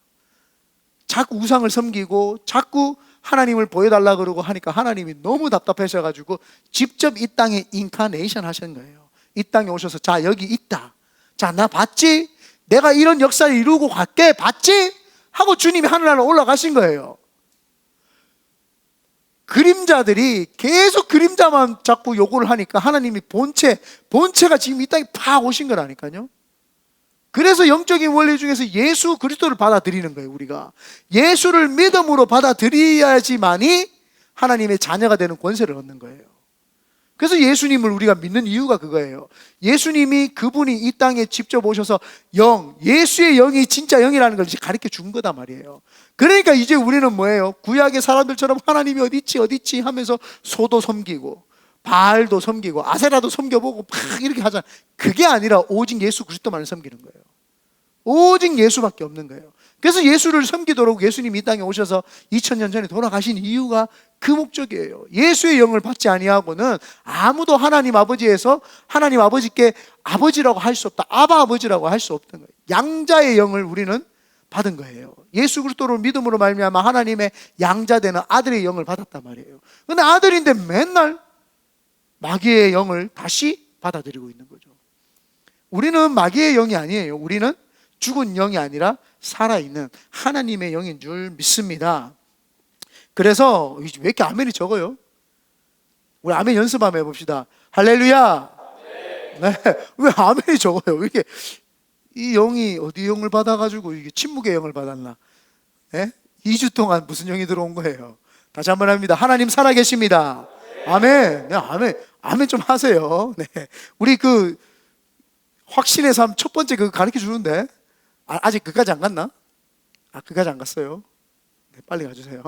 자꾸 우상을 섬기고 자꾸 하나님을 보여달라 그러고 하니까 하나님이 너무 답답하셔가지고 직접 이 땅에 인카네이션 하신 거예요. 이 땅에 오셔서 자, 여기 있다, 자, 나 봤지? 내가 이런 역사를 이루고 갈게, 봤지? 하고 주님이 하늘나라로 올라가신 거예요. 그림자들이 계속 그림자만 자꾸 요구를 하니까 하나님이 본체가 지금 이 땅에 팍 오신 거라니까요. 그래서 영적인 원리 중에서 예수 그리스도를 받아들이는 거예요. 우리가 예수를 믿음으로 받아들여야지만이 하나님의 자녀가 되는 권세를 얻는 거예요. 그래서 예수님을 우리가 믿는 이유가 그거예요. 예수님이, 그분이 이 땅에 직접 오셔서 예수의 영이 진짜 영이라는 걸 가르쳐 준 거단 말이에요. 그러니까 이제 우리는 뭐예요? 구약의 사람들처럼 하나님이 어디있지 하면서 소도 섬기고 바알도 섬기고 아세라도 섬겨보고 막 이렇게 하잖아요. 그게 아니라 오직 예수 그리스도만을 섬기는 거예요. 오직 예수밖에 없는 거예요. 그래서 예수를 섬기도록 예수님이 이 땅에 오셔서 2000년 전에 돌아가신 이유가 그 목적이에요. 예수의 영을 받지 아니하고는 아무도 하나님 아버지에서 하나님 아버지께 아버지라고 할 수 없다, 아바 아버지라고 할 수 없던 거예요. 양자의 영을 우리는 받은 거예요. 예수 그리스도를 믿음으로 말미암아 하나님의 양자되는 아들의 영을 받았단 말이에요. 그런데 아들인데 맨날 마귀의 영을 다시 받아들이고 있는 거죠. 우리는 마귀의 영이 아니에요. 우리는 죽은 영이 아니라 살아있는 하나님의 영인 줄 믿습니다. 그래서 왜 이렇게 아멘이 적어요? 우리 아멘 연습 한번 해봅시다. 할렐루야. 네. 왜 아멘이 적어요? 왜 이렇게 이 영이 어디 영을 받아가지고 이게 침묵의 영을 받았나? 네? 2주 동안 무슨 영이 들어온 거예요? 다시 한번 합니다. 하나님 살아계십니다. 아멘. 네, 아멘 좀 하세요. 네. 우리 그 확신의 삶 첫 번째 그거 가르쳐 주는데 아직 그까지 안 갔나? 그까지 안 갔어요. 네, 빨리 가주세요.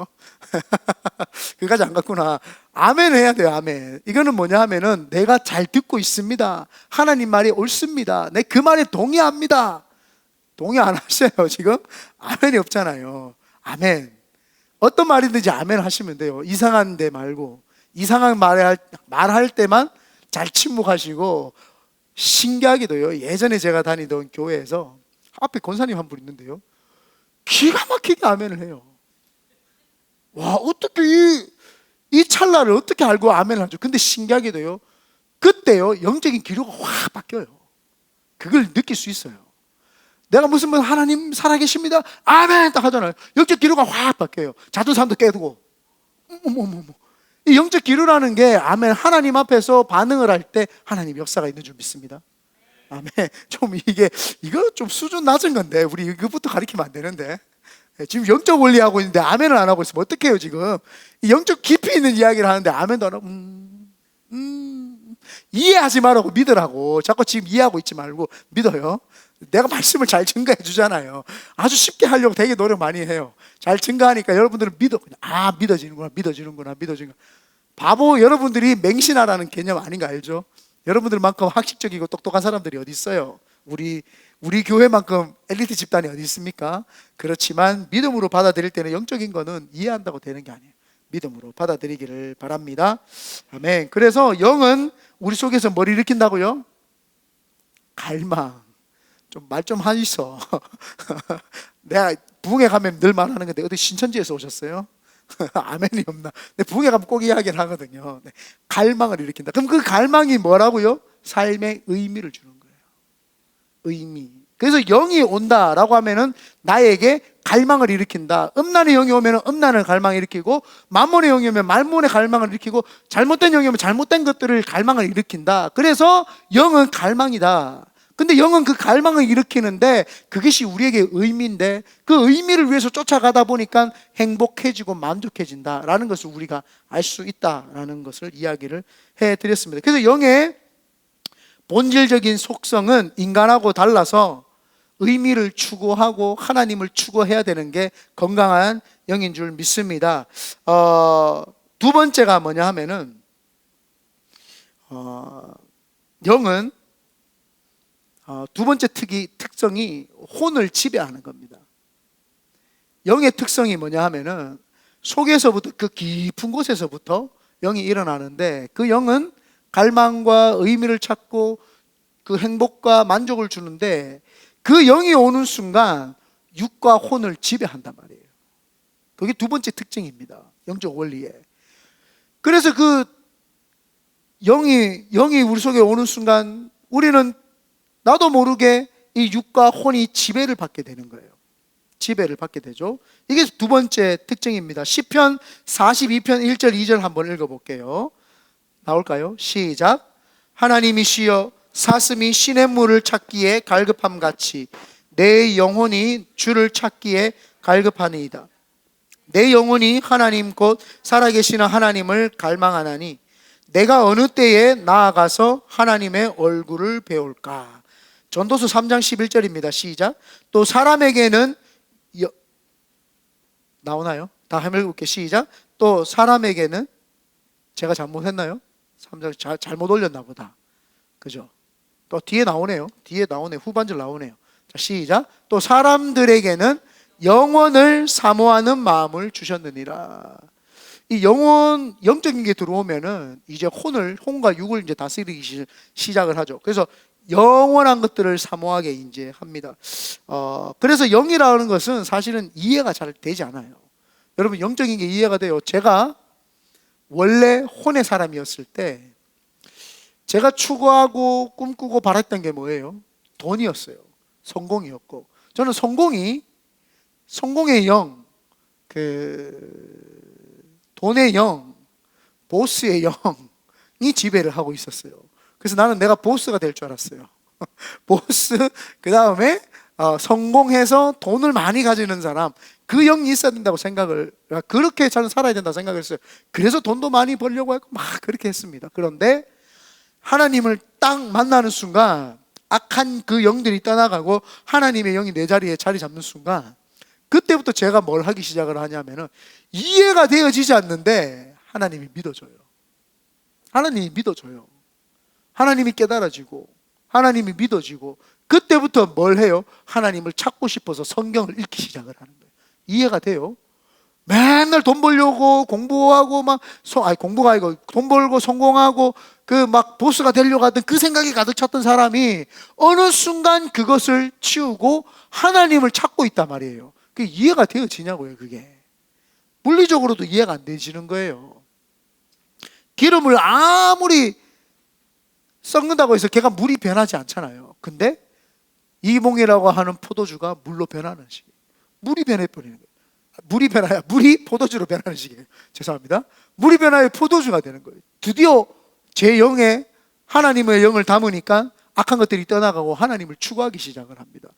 그까지 안 갔구나. 아멘 해야 돼요. 아멘. 이거는 뭐냐 하면은 내가 잘 듣고 있습니다. 하나님 말이 옳습니다. 내 그 말에 동의합니다. 동의 안 하셔요. 지금 아멘이 없잖아요. 아멘. 어떤 말이든지 아멘 하시면 돼요. 이상한 데 말고. 이상한 말할 때만 잘 침묵하시고. 신기하게도요, 예전에 제가 다니던 교회에서 앞에 권사님 한 분 있는데요, 기가 막히게 아멘을 해요. 와, 어떻게 이 찰나를 어떻게 알고 아멘을 하죠? 근데 신기하게도요, 그때요 영적인 기류가 확 바뀌어요. 그걸 느낄 수 있어요. 내가 무슨 뭐 하나님 살아계십니다 아멘 딱 하잖아요. 영적 기류가 확 바뀌어요. 자던 사람도 깨두고 어머머머. 이 영적 기류라는 게 아멘 하나님 앞에서 반응을 할 때 하나님 역사가 있는 줄 믿습니다. 아멘. 좀 이거 좀 수준 낮은 건데 우리 이거부터 가르치면 안 되는데 지금 영적 원리하고 있는데 아멘을 안 하고 있으면 어떡해요 지금. 이 영적 깊이 있는 이야기를 하는데 아멘도 안 하고 이해하지 말라고 믿으라고. 자꾸 지금 이해하고 있지 말고 믿어요. 내가 말씀을 잘 증거해 주잖아요. 아주 쉽게 하려고 되게 노력 많이 해요. 잘 증거하니까 여러분들은 믿어. 그냥 믿어지는구나. 바보 여러분들이 맹신하라는 개념 아닌 거 알죠? 여러분들만큼 학식적이고 똑똑한 사람들이 어디 있어요? 우리 교회만큼 엘리트 집단이 어디 있습니까? 그렇지만 믿음으로 받아들일 때는 영적인 거는 이해한다고 되는 게 아니에요. 믿음으로 받아들이기를 바랍니다. 아멘. 그래서 영은 우리 속에서 뭘 일으킨다고요? 갈망. 좀 말 좀 하이소. 내가 부흥회 가면 늘 말하는 건데 어디 신천지에서 오셨어요? 아멘이 없나? 근데 부흥회 가면 꼭 이야기를 하거든요. 네. 갈망을 일으킨다. 그럼 그 갈망이 뭐라고요? 삶의 의미를 주는 거예요. 의미. 그래서 영이 온다라고 하면은 나에게 갈망을 일으킨다. 음란의 영이 오면 음란을 갈망을 일으키고, 만몬의 영이 오면 만몬의 갈망을 일으키고, 잘못된 영이 오면 잘못된 것들을 갈망을 일으킨다. 그래서 영은 갈망이다. 근데 영은 그 갈망을 일으키는데 그것이 우리에게 의미인데, 그 의미를 위해서 쫓아가다 보니까 행복해지고 만족해진다라는 것을 우리가 알 수 있다라는 것을 이야기를 해드렸습니다. 그래서 영의 본질적인 속성은 인간하고 달라서 의미를 추구하고 하나님을 추구해야 되는 게 건강한 영인 줄 믿습니다. 두 번째가 뭐냐 하면은 영은 두 번째 특성이 혼을 지배하는 겁니다. 영의 특성이 뭐냐 하면은 속에서부터 그 깊은 곳에서부터 영이 일어나는데, 그 영은 갈망과 의미를 찾고 그 행복과 만족을 주는데, 그 영이 오는 순간 육과 혼을 지배한단 말이에요. 그게 두 번째 특징입니다. 영적 원리에. 그래서 그 영이 우리 속에 오는 순간 우리는 나도 모르게 이 육과 혼이 지배를 받게 되는 거예요. 지배를 받게 되죠. 이게 두 번째 특징입니다. 시편 42편 1절 2절 한번 읽어볼게요. 나올까요? 시작. 하나님이시여 사슴이 시냇물을 찾기에 갈급함같이 내 영혼이 주를 찾기에 갈급하니이다. 내 영혼이 하나님 곧 살아계시는 하나님을 갈망하나니 내가 어느 때에 나아가서 하나님의 얼굴을 배울까. 전도서 3장 11절입니다. 시작. 또 사람에게는 나오나요? 다 한번 읽어볼게요. 시작. 또 사람에게는, 제가 잘못했나요? 3장 잘못 올렸나 보다. 그죠? 또 뒤에 나오네요. 후반절 나오네요. 자, 시작. 또 사람들에게는 영원을 사모하는 마음을 주셨느니라. 이 영적인 게 들어오면은 이제 혼과 육을 이제 다스리기 시작을 하죠. 그래서 영원한 것들을 사모하게 이제 합니다. 그래서 영이라는 것은 사실은 이해가 잘 되지 않아요. 여러분, 영적인 게 이해가 돼요. 제가 원래 혼의 사람이었을 때 제가 추구하고 꿈꾸고 바랐던 게 뭐예요? 돈이었어요. 성공이었고, 저는 성공의 영, 돈의 영, 보스의 영이 지배를 하고 있었어요. 그래서 나는 내가 보스가 될 줄 알았어요. 보스, 그 다음에 성공해서 돈을 많이 가지는 사람, 그 영이 있어야 된다고 그렇게 저는 살아야 된다고 생각했어요. 그래서 돈도 많이 벌려고 했고 막 그렇게 했습니다. 그런데 하나님을 딱 만나는 순간 악한 그 영들이 떠나가고 하나님의 영이 내 자리에 자리 잡는 순간, 그때부터 제가 뭘 하기 시작을 하냐면은 이해가 되어지지 않는데 하나님이 믿어져요. 하나님이 깨달아지고 하나님이 믿어지고, 그때부터 뭘 해요? 하나님을 찾고 싶어서 성경을 읽기 시작을 하는 거예요. 이해가 돼요? 맨날 돈 벌려고 공부하고 공부가 아니고 돈 벌고 성공하고 그 막 보스가 되려고 하던 그 생각이 가득 찼던 사람이 어느 순간 그것을 치우고 하나님을 찾고 있단 말이에요. 그게 이해가 되어지냐고요. 그게 물리적으로도 이해가 안 되지는 거예요. 기름을 아무리 섞는다고 해서 걔가 물이 변하지 않잖아요. 근데 이몽이라고 하는 포도주가 물로 변하는 시기예요. 물이 변해버리는 거예요. 물이 변하여 물이 포도주로 변하는 시기예요. 죄송합니다. 물이 변하여 포도주가 되는 거예요. 드디어 제 영에 하나님의 영을 담으니까 악한 것들이 떠나가고 하나님을 추구하기 시작을 합니다.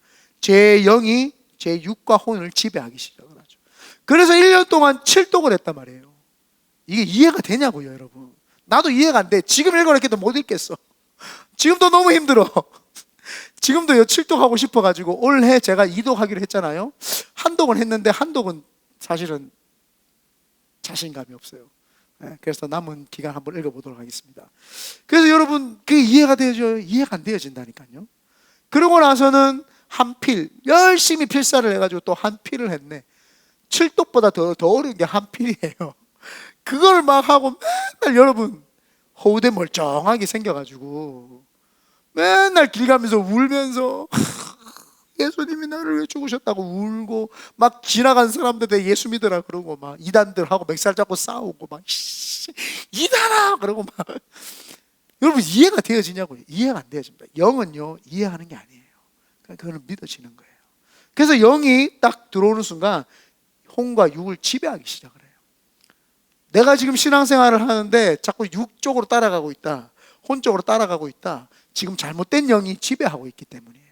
제 영이 제 육과 혼을 지배하기 시작을 하죠. 그래서 1년 동안 칠독을 했단 말이에요. 이게 이해가 되냐고요, 여러분. 나도 이해가 안 돼. 지금 읽어냈기도 못 읽겠어. 지금도 너무 힘들어. 지금도 칠독하고 싶어가지고 올해 제가 2독 하기로 했잖아요. 한독은 했는데 한독은 사실은 자신감이 없어요. 그래서 남은 기간 한번 읽어보도록 하겠습니다. 그래서 여러분, 그게 이해가 되어져요? 이해가 안 되어진다니까요. 그러고 나서는 한 필, 열심히 필사를 해가지고 또 한 필을 했네. 칠독보다 더 어려운 게 한 필이에요. 그걸 막 하고 맨날 여러분 허우대 멀쩡하게 생겨가지고 맨날 길 가면서 울면서 예수님이 나를 왜 죽으셨다고 울고 막 지나간 사람들 예수 믿으라 그러고 막 이단들하고 맥살 잡고 싸우고 막 이단아 그러고 막 여러분 이해가 되어지냐고요? 이해가 안 되어집니다. 영은요 이해하는 게 아니에요. 그거는 믿어지는 거예요. 그래서 영이 딱 들어오는 순간 혼과 육을 지배하기 시작을 해요. 내가 지금 신앙생활을 하는데 자꾸 육 쪽으로 따라가고 있다, 혼 쪽으로 따라가고 있다, 지금 잘못된 영이 지배하고 있기 때문이에요.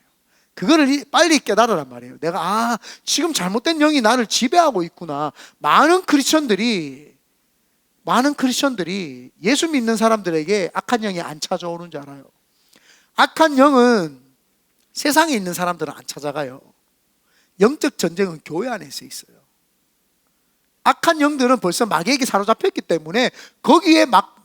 그거를 빨리 깨달으란 말이에요. 내가 지금 잘못된 영이 나를 지배하고 있구나. 많은 크리스천들이 예수 믿는 사람들에게 악한 영이 안 찾아오는 줄 알아요. 악한 영은 세상에 있는 사람들은 안 찾아가요. 영적 전쟁은 교회 안에서 있어요. 악한 영들은 벌써 마귀에게 사로잡혔기 때문에 거기에 막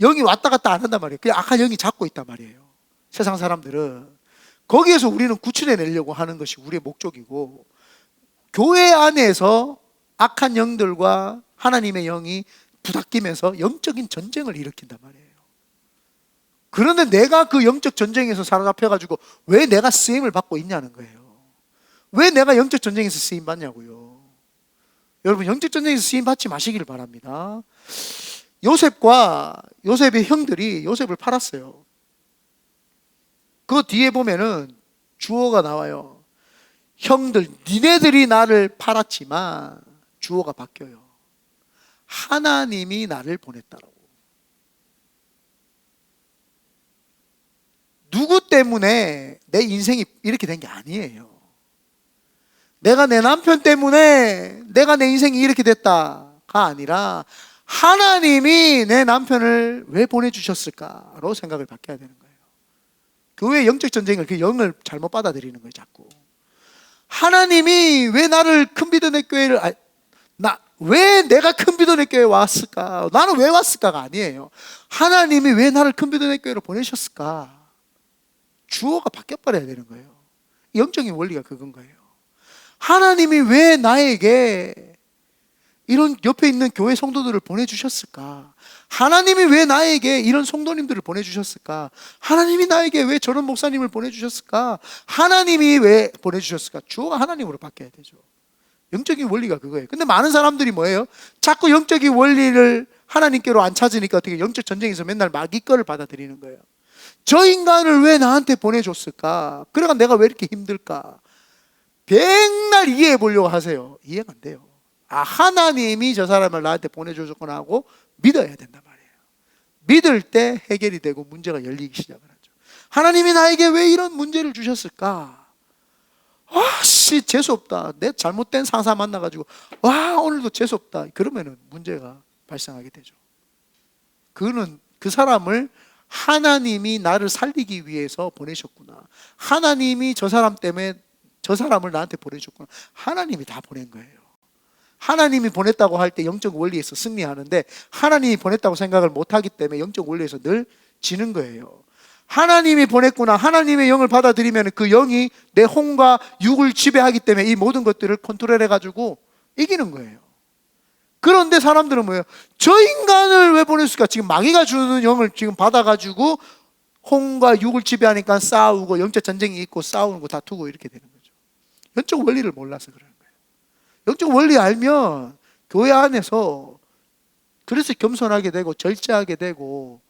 영이 왔다 갔다 안 한단 말이에요. 그냥 악한 영이 잡고 있단 말이에요. 세상 사람들은 거기에서 우리는 구출해 내려고 하는 것이 우리의 목적이고, 교회 안에서 악한 영들과 하나님의 영이 부닥끼면서 영적인 전쟁을 일으킨단 말이에요. 그런데 내가 그 영적 전쟁에서 사로잡혀가지고 왜 내가 쓰임을 받고 있냐는 거예요. 왜 내가 영적 전쟁에서 쓰임 받냐고요. 여러분 영적 전쟁에서 쓰임 받지 마시기를 바랍니다. 요셉의 형들이 요셉을 팔았어요. 그 뒤에 보면은 주어가 나와요. 형들, 니네들이 나를 팔았지만 주어가 바뀌어요. 하나님이 나를 보냈다라고. 누구 때문에 내 인생이 이렇게 된 게 아니에요. 내가 내 남편 때문에 내가 내 인생이 이렇게 됐다가 아니라 하나님이 내 남편을 왜 보내주셨을까로 생각을 바뀌어야 되는 거예요. 교회의 영적 전쟁을 그 영을 잘못 받아들이는 거예요. 자꾸 하나님이 왜 나를 큰비도내 교회를 왜 내가 큰비도내 교회에 왔을까? 나는 왜 왔을까가 아니에요. 하나님이 왜 나를 큰비도내 교회로 보내셨을까? 주어가 바뀌어버려야 되는 거예요. 영적인 원리가 그건 거예요. 하나님이 왜 나에게 이런 옆에 있는 교회 성도들을 보내주셨을까? 하나님이 왜 나에게 이런 성도님들을 보내주셨을까? 하나님이 나에게 왜 저런 목사님을 보내주셨을까? 하나님이 왜 보내주셨을까? 주어가 하나님으로 바뀌어야 되죠. 영적인 원리가 그거예요. 근데 많은 사람들이 뭐예요? 자꾸 영적인 원리를 하나님께로 안 찾으니까 어떻게 영적 전쟁에서 맨날 마귀 거를 받아들이는 거예요. 저 인간을 왜 나한테 보내줬을까? 그래가 내가 왜 이렇게 힘들까? 백날 이해해 보려고 하세요. 이해가 안 돼요. 하나님이 저 사람을 나한테 보내주셨구나 하고 믿어야 된단 말이에요. 믿을 때 해결이 되고 문제가 열리기 시작을 하죠. 하나님이 나에게 왜 이런 문제를 주셨을까? 재수없다. 내 잘못된 상사 만나가지고 오늘도 재수없다. 그러면은 문제가 발생하게 되죠. 그거는 그 사람을 하나님이 나를 살리기 위해서 보내셨구나. 하나님이 저 사람 때문에 저 사람을 나한테 보내줬구나. 하나님이 다 보낸 거예요. 하나님이 보냈다고 할 때 영적 원리에서 승리하는데 하나님이 보냈다고 생각을 못하기 때문에 영적 원리에서 늘 지는 거예요. 하나님이 보냈구나. 하나님의 영을 받아들이면 그 영이 내 혼과 육을 지배하기 때문에 이 모든 것들을 컨트롤해가지고 이기는 거예요. 그런데 사람들은 뭐예요? 저 인간을 왜 보냈을까? 지금 마귀가 주는 영을 지금 받아가지고 혼과 육을 지배하니까 싸우고 영적 전쟁이 있고 싸우는 거 다투고 이렇게 되는 거죠. 영적 원리를 몰라서 그러는 거예요. 영적 원리 알면 교회 안에서 그래서 겸손하게 되고 절제하게 되고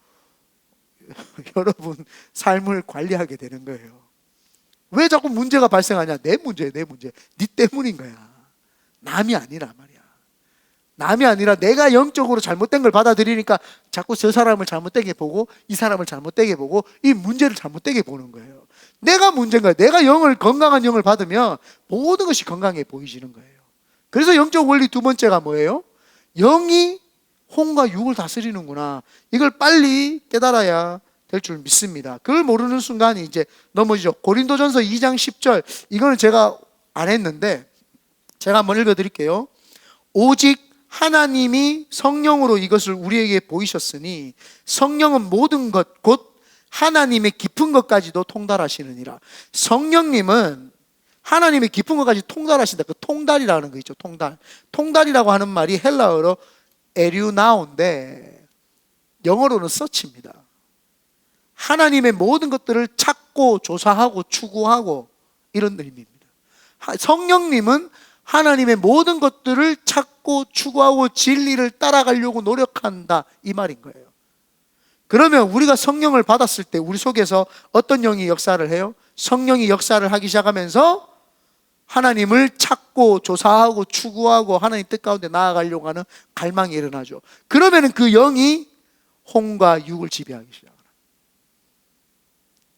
여러분 삶을 관리하게 되는 거예요. 왜 자꾸 문제가 발생하냐? 내 문제야, 내 문제. 네 때문인 거야. 남이 아니라 말이야. 남이 아니라 내가 영적으로 잘못된 걸 받아들이니까 자꾸 저 사람을 잘못되게 보고 이 사람을 잘못되게 보고 이 문제를 잘못되게 보는 거예요. 내가 문제인 거야. 내가 건강한 영을 받으면 모든 것이 건강해 보이지는 거예요. 그래서 영적 원리 두 번째가 뭐예요? 영이 혼과 육을 다스리는구나. 이걸 빨리 깨달아야 될 줄 믿습니다. 그걸 모르는 순간이 이제 넘어지죠. 고린도전서 2장 10절. 이거는 제가 안 했는데 제가 한번 읽어드릴게요. 오직 하나님이 성령으로 이것을 우리에게 보이셨으니 성령은 모든 것 곧 하나님의 깊은 것까지도 통달하시느니라. 성령님은 하나님의 깊은 것까지 통달하신다. 그 통달이라는 거 있죠. 통달이라고 하는 말이 헬라어로 에류나오인데 영어로는 서치입니다. 하나님의 모든 것들을 찾고 조사하고 추구하고 이런 의미입니다. 성령님은 하나님의 모든 것들을 찾고 추구하고 진리를 따라가려고 노력한다, 이 말인 거예요. 그러면 우리가 성령을 받았을 때 우리 속에서 어떤 영이 역사를 해요? 성령이 역사를 하기 시작하면서 하나님을 찾고 조사하고 추구하고 하나님 뜻 가운데 나아가려고 하는 갈망이 일어나죠. 그러면 그 영이 혼과 육을 지배하기 시작합니다.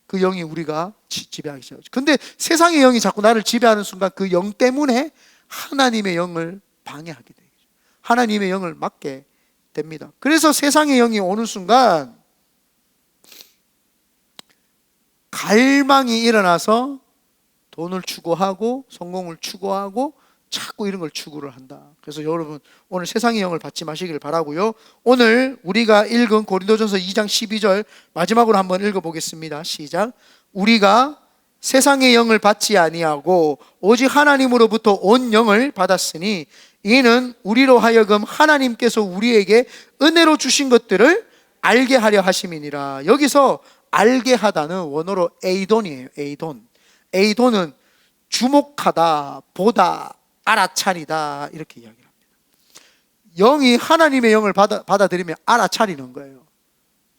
그 영이 우리가 지배하기 시작하죠. 근데 세상의 영이 자꾸 나를 지배하는 순간 그 영 때문에 하나님의 영을 방해하게 되죠. 하나님의 영을 막게 됩니다. 그래서 세상의 영이 오는 순간 갈망이 일어나서 돈을 추구하고 성공을 추구하고 자꾸 이런 걸 추구를 한다. 그래서 여러분 오늘 세상의 영을 받지 마시길 바라고요. 오늘 우리가 읽은 고린도전서 2장 12절 마지막으로 한번 읽어보겠습니다. 시작. 우리가 세상의 영을 받지 아니하고 오직 하나님으로부터 온 영을 받았으니 이는 우리로 하여금 하나님께서 우리에게 은혜로 주신 것들을 알게 하려 하심이니라. 여기서 알게 하다는 원어로 에이돈이에요. 에이돈은 주목하다, 보다, 알아차리다 이렇게 이야기를 합니다. 영이 하나님의 영을 받아들이면 알아차리는 거예요.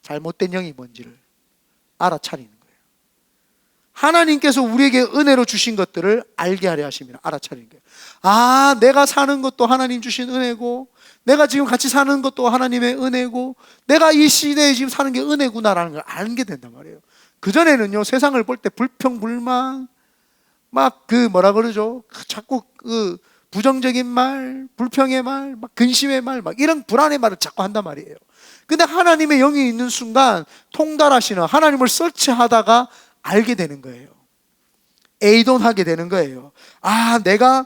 잘못된 영이 뭔지를 알아차리는 거예요. 하나님께서 우리에게 은혜로 주신 것들을 알게 하려 하십니다. 알아차리는 거예요. 아, 내가 사는 것도 하나님 주신 은혜고 내가 지금 같이 사는 것도 하나님의 은혜고 내가 이 시대에 지금 사는 게 은혜구나라는 걸 알게 된단 말이에요. 그전에는요, 세상을 볼 때 불평불만 막 뭐라 그러죠? 자꾸 부정적인 말, 불평의 말, 막 근심의 말, 막 이런 불안의 말을 자꾸 한단 말이에요. 근데 하나님의 영이 있는 순간 통달하시는 하나님을 서치하다가 알게 되는 거예요. 에이돈하게 되는 거예요. 아, 내가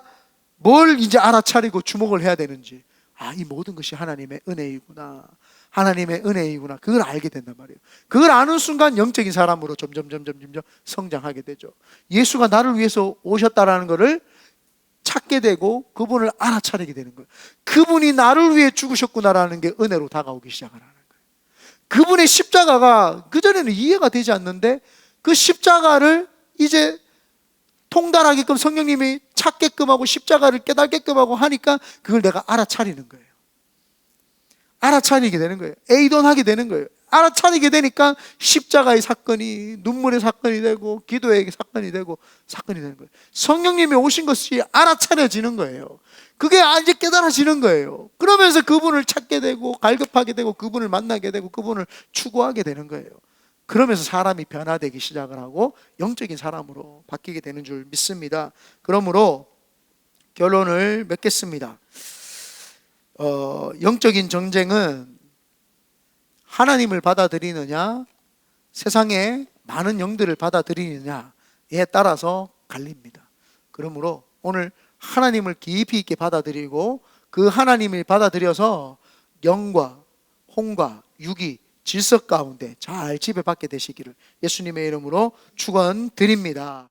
뭘 이제 알아차리고 주목을 해야 되는지. 아, 이 모든 것이 하나님의 은혜이구나. 하나님의 은혜이구나. 그걸 알게 된단 말이에요. 그걸 아는 순간 영적인 사람으로 점점 성장하게 되죠. 예수가 나를 위해서 오셨다라는 것을 찾게 되고 그분을 알아차리게 되는 거예요. 그분이 나를 위해 죽으셨구나라는 게 은혜로 다가오기 시작하는 거예요. 그분의 십자가가 그전에는 이해가 되지 않는데 그 십자가를 이제 통달하게끔 성령님이 찾게끔 하고 십자가를 깨닫게끔 하고 하니까 그걸 내가 알아차리는 거예요. 알아차리게 되는 거예요. 에이돈하게 되는 거예요. 알아차리게 되니까 십자가의 사건이 눈물의 사건이 되고 기도의 사건이 되고 사건이 되는 거예요. 성령님이 오신 것이 알아차려지는 거예요. 그게 이제 깨달아지는 거예요. 그러면서 그분을 찾게 되고 갈급하게 되고 그분을 만나게 되고 그분을 추구하게 되는 거예요. 그러면서 사람이 변화되기 시작을 하고 영적인 사람으로 바뀌게 되는 줄 믿습니다. 그러므로 결론을 맺겠습니다. 영적인 전쟁은 하나님을 받아들이느냐 세상의 많은 영들을 받아들이느냐에 따라서 갈립니다. 그러므로 오늘 하나님을 깊이 있게 받아들이고 그 하나님을 받아들여서 영과 혼과 육이 질서 가운데 잘 지배받게 되시기를 예수님의 이름으로 축원드립니다.